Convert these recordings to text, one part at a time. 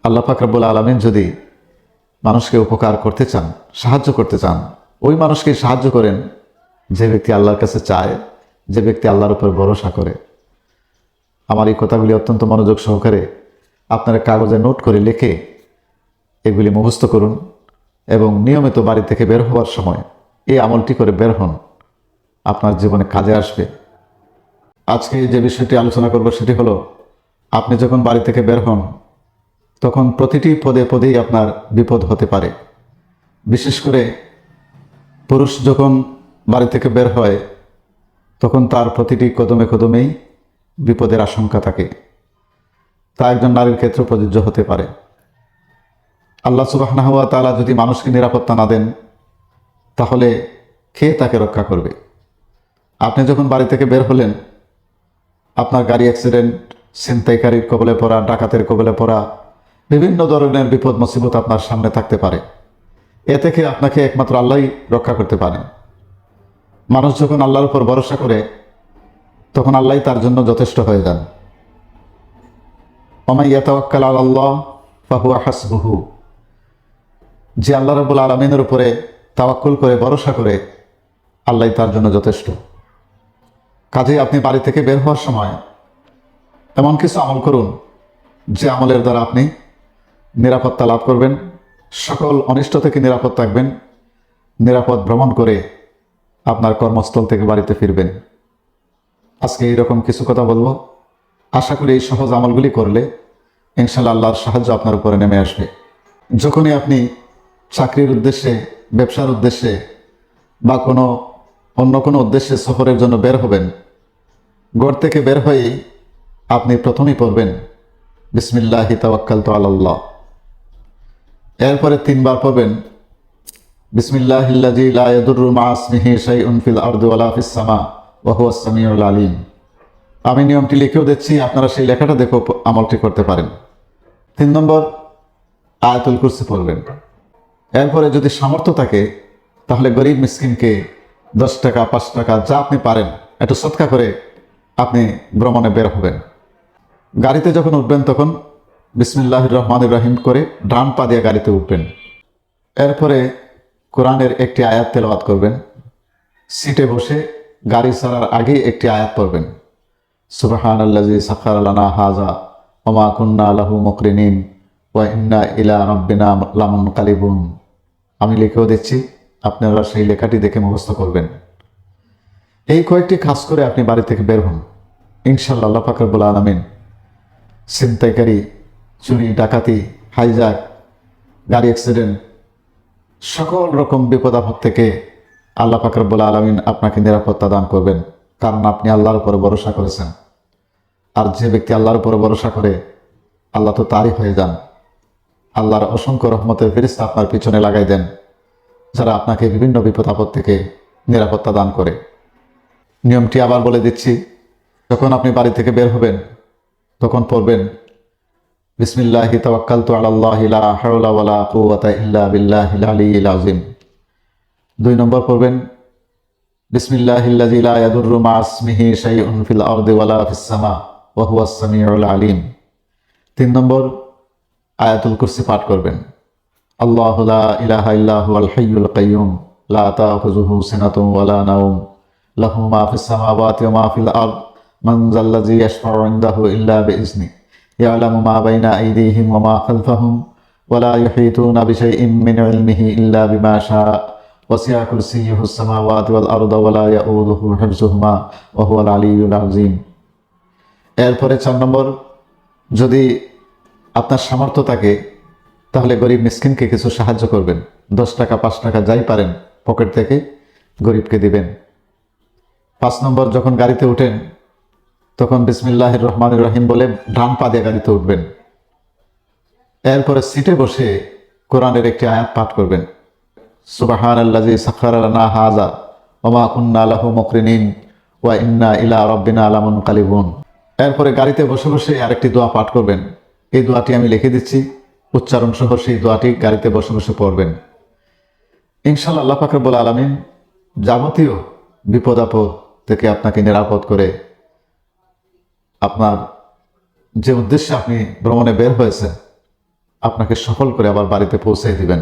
আল্লাহ পাক রব্বুল আলামিন যদি মানুষকে উপকার করতে চান, সাহায্য করতে চান, ওই মানুষকে সাহায্য করেন যে ব্যক্তি আল্লাহর কাছে চায়, যে ব্যক্তি আল্লাহর উপর ভরসা করে। আমার এই কথাগুলি অত্যন্ত মনোযোগ সহকারে আপনারা কাগজে নোট করে লিখে এগুলি মুখস্থ করুন এবং নিয়মিত বাড়ি থেকে বের হওয়ার সময় এই আমলটি করে বের হন, আপনার জীবনে কাজে আসবে। আজকে যে বিষয়টি আলোচনা করব সেটি হলো, আপনি যখন বাড়ি থেকে বের হন তখন প্রতিটি পদে পদেই আপনার বিপদ হতে পারে। বিশেষ করে পুরুষ যখন বাড়ি থেকে বের হয় তখন তার প্রতিটি কদমে কদমেই বিপদের আশঙ্কা থাকে। তা একজন নারীর ক্ষেত্রে প্রযোজ্য হতে পারে। আল্লাহ সুবহানাহু ওয়া তাআলা যদি মানুষকে নিরাপত্তা না দেন তাহলে কে তাকে রক্ষা করবে? আপনি যখন বাড়ি থেকে বের হলেন, আপনার গাড়ি অ্যাক্সিডেন্ট, ছিনতাইকারীর কবলে পড়া, ডাকাতের কবলে পড়া, বিভিন্ন ধরনের বিপদ মুসিবত আপনার সামনে থাকতে পারে। এ থেকে আপনাকে একমাত্র আল্লাহই রক্ষা করতে পারেন। মানুষ যখন আল্লাহর উপর ভরসা করে তখন আল্লাহই তার জন্য যথেষ্ট হয়ে যান। ওয়া ইয়াতাওয়াক্কাল আলাল্লাহ ফাহুয়া হাসবুহু। যে আল্লাহ রাব্বুল আলামিনের উপরে তাওয়াক্কুল করে ভরসা করে, আল্লাহই তার জন্য যথেষ্ট। কাজেই আপনি বাড়ি থেকে বের হওয়ার সময় এমন কিছু আমল করুন যে আমলের দ্বারা আপনি নিরাপত্তা লাভ করবেন, সকল অনিষ্ট থেকে নিরাপদ থাকবেন, নিরাপদ ভ্রমণ করে আপনার কর্মস্থল থেকে বাড়িতে ফিরবেন। আজকে এইরকম কিছু কথা বলবো। আশা করি এই সহজ আমলগুলি করলে ইনশাআল্লাহ আল্লাহর সাহায্য আপনার উপরে নেমে আসবে। যখনই আপনি চাকরির উদ্দেশ্যে, ব্যবসার উদ্দেশ্যে বা অন্য কোনো উদ্দেশ্যে সফরের জন্য বের হবেন, ঘর থেকে বের হয়েই আপনি প্রথমেই পড়বেন বিসমিল্লাহি তাওয়াক্কালতু আলাল্লাহ। এরপরে 3 বার পড়বেন বিসমিল্লাহিল্লাযী লা ইয়াদুররু মা ইসমিহি শাইউন ফিল আরদি ওয়ালা ফিস সামা ওয়া হুয়াস সামিউল আলীম। আমি নিয়মটি লিখেও দিচ্ছি, আপনারা সেই লেখাটা দেখে আমলটি করতে পারেন। 3 নম্বর, আয়াতুল কুরসি পড়বেন। এরপরে যদি সামর্থ্য থাকে তাহলে গরিব মিসকিনকে 10 টাকা, 5 টাকা যা আপনি পারেন একটু সদকা করে আপনি ভ্রমণে বের হবেন। গাড়িতে যখন উঠবেন তখন বিসমিল্লাহির রহমানির রহিম করে ডান পা দিয়ে গাড়িতে উঠবেন। এরপরে কোরআনের একটি আয়াত তেলাওয়াত করবেন। সিটে বসে গাড়ি ছাড়ার আগে একটি আয়াত পড়বেন, সুবহানাল্লাযী সাখারা লানা হাযা ওয়া মা কুন্না লাহু মুকরিনিন ওয়া ইন্না ইলা রাব্বিনা লামুনকালিবুন। আমি লিখেও দিচ্ছি, আপনারা সেই লেখাটি দেখে মুখস্থ করবেন। এই কয়েকটি কাজ করে আপনি বাড়ি থেকে বের হন, ইনশাআল্লাহ আল্লাহ পাক রব্বুল আলামিন ছিনতাইকারী, চুরি, ডাকাতি, হাইজ্যাক, গাড়ি অ্যাক্সিডেন্ট, সকল রকম বিপদ আপদ থেকে আল্লাহ পাক রব্বুল আলামিন আপনাকে নিরাপত্তা দান করবেন, কারণ আপনি আল্লাহর উপর ভরসা করেছেন। আর যে ব্যক্তি আল্লাহর উপর ভরসা করে আল্লাহ তো তারই হয়ে যান। আল্লাহর অসংখ্য রহমতের ফেরেশতা আপনার পিছনে লাগাই দেন, যারা আপনাকে বিভিন্ন বিপদ আপদ থেকে নিরাপত্তা দান করে। নিয়মটি আবার বলে দিচ্ছি, যখন আপনি বাড়ি থেকে বের হবেন তখন পড়বেন বিসমিল্লাহি তাওয়াক্কালতু আলাল্লাহি লা হাওলা ওয়ালা কুওয়াতা ইল্লা বিল্লাহিল আলিয়্যিল আযীম। 2 নম্বর পড়বেন বিসমিল্লাহিল্লাযী লা ইয়াদুররু মা ইসমিহি শাইউন ফিল আরদি ওয়ালা ফিস সামা ওয়া হুয়াস সামিউল আলীম। 3 নম্বর, আয়াতুল কুরসি পাঠ করবেন। আল্লাহু লা ইলাহা ইল্লা হুয়াল হাইয়ুল কাইয়্যুম লা তাখুযুহু সিনাতুন ওয়ালা নাওম লাহু মা ফিস সামাওয়াতি ওয়া মা ফিল আরদ মান যাল্লাযী ইয়াশফা'ু ইনদাহু ইল্লা বিইজনিহি ইয়ালামু মা বাইনা আইদিহিম ওয়া মা খালফাহুম ওয়া লা ইউহীতুনা বিশাইইন মিন ইলমিহি ইল্লা বিমা শাআ ওয়াসি'a কুরসিয়্যুহুস সামাওয়াতি ওয়াল আরদা ওয়া লা ইয়াউদুহু হিফযুহুমা ওয়া হুয়াল আলিয়্যুল আযীম। এরপরে 4 নম্বর, যদি আপনার সামর্থ্য থাকে তাহলে গরিব মিসকিনকে কিছু সাহায্য করবেন। 10 টাকা, 5 টাকা যাই পারেন পকেট থেকে গরিবকে দিবেন। 5 নম্বর, যখন গাড়িতে উঠেন তখন বিসমিল্লাহির রহমানির রহিম বলে ডান পা দিয়ে গাড়িতে উঠবেন। এরপরে সিটে বসে কোরআনের একটি আয়াত পাঠ করবেন, সুবহানাল্লাযী সাখারা লানা হাযা ওয়া মা কুন্না লাহু মুকরিনিন ওয়া ইন্না ইলা রাব্বিনা লামুনকালিবুন। এরপরে গাড়িতে বসে বসে আরেকটি দোয়া পাঠ করবেন। এই দোয়াটি আমি লিখে দিচ্ছি, উচ্চারণ সহ সেই দোয়াটি গাড়িতে বসে বসে পড়বেন। ইনশাআল্লাহ আল্লাহ পাক রব্বুল আলামিন যাবতীয় বিপদ আপদ থেকে আপনাকে নিরাপদ করে আপনার যে উদ্দেশ্যে আপনি ভ্রমণে বের হয়েছেন আপনাকে সফল করে আবার বাড়িতে পৌঁছে দিবেন।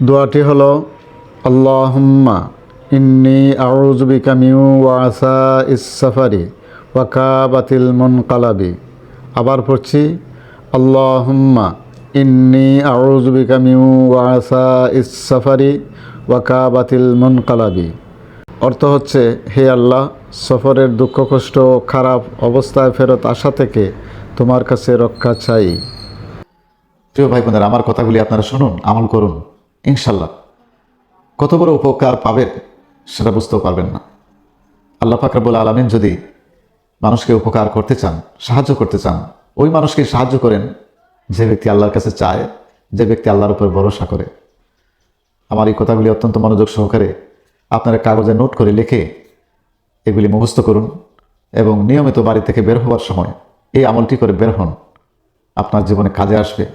দোয়াটি হলো আল্লাহুম্মা ইন্নী আউযু বিকা মিন ওয়াসাইস সাফারি ওয়া কাবাতিল মুনকালাবি। আবার পড়ছি আল্লাহুম্মা ইন্নী আউযু বিকা মিন ওয়াসাইস সাফারি ওয়া কাবাতিল মুনকালাবি। অর্থ হচ্ছে, হে আল্লাহ, সফরের দুঃখ কষ্ট খারাপ অবস্থায় ফেরত আসা থেকে তোমার কাছে রক্ষা চাই। প্রিয় ভাই বোনেরা, আমার কথাগুলি আপনারা শুনুন, আমল করুন, ইনশাল্লাহ কত বড় উপকার পাবেন সেটা বুঝতেও পারবেন না। আল্লাহ পাক রব্বুল আলামিন যদি মানুষকে উপকার করতে চান, সাহায্য করতে চান, ওই মানুষকে সাহায্য করেন যে ব্যক্তি আল্লাহর কাছে চায়, যে ব্যক্তি আল্লাহর উপর ভরসা করে। আমার এই কথাগুলি অত্যন্ত মনোযোগ সহকারে আপনারা কাগজে নোট করে লিখে এগুলি মুখস্থ করুন এবং নিয়মিত বাড়ি থেকে বের হওয়ার সময় এই আমলটি করে বের হন। আপনার জীবনে কাজে আসবে।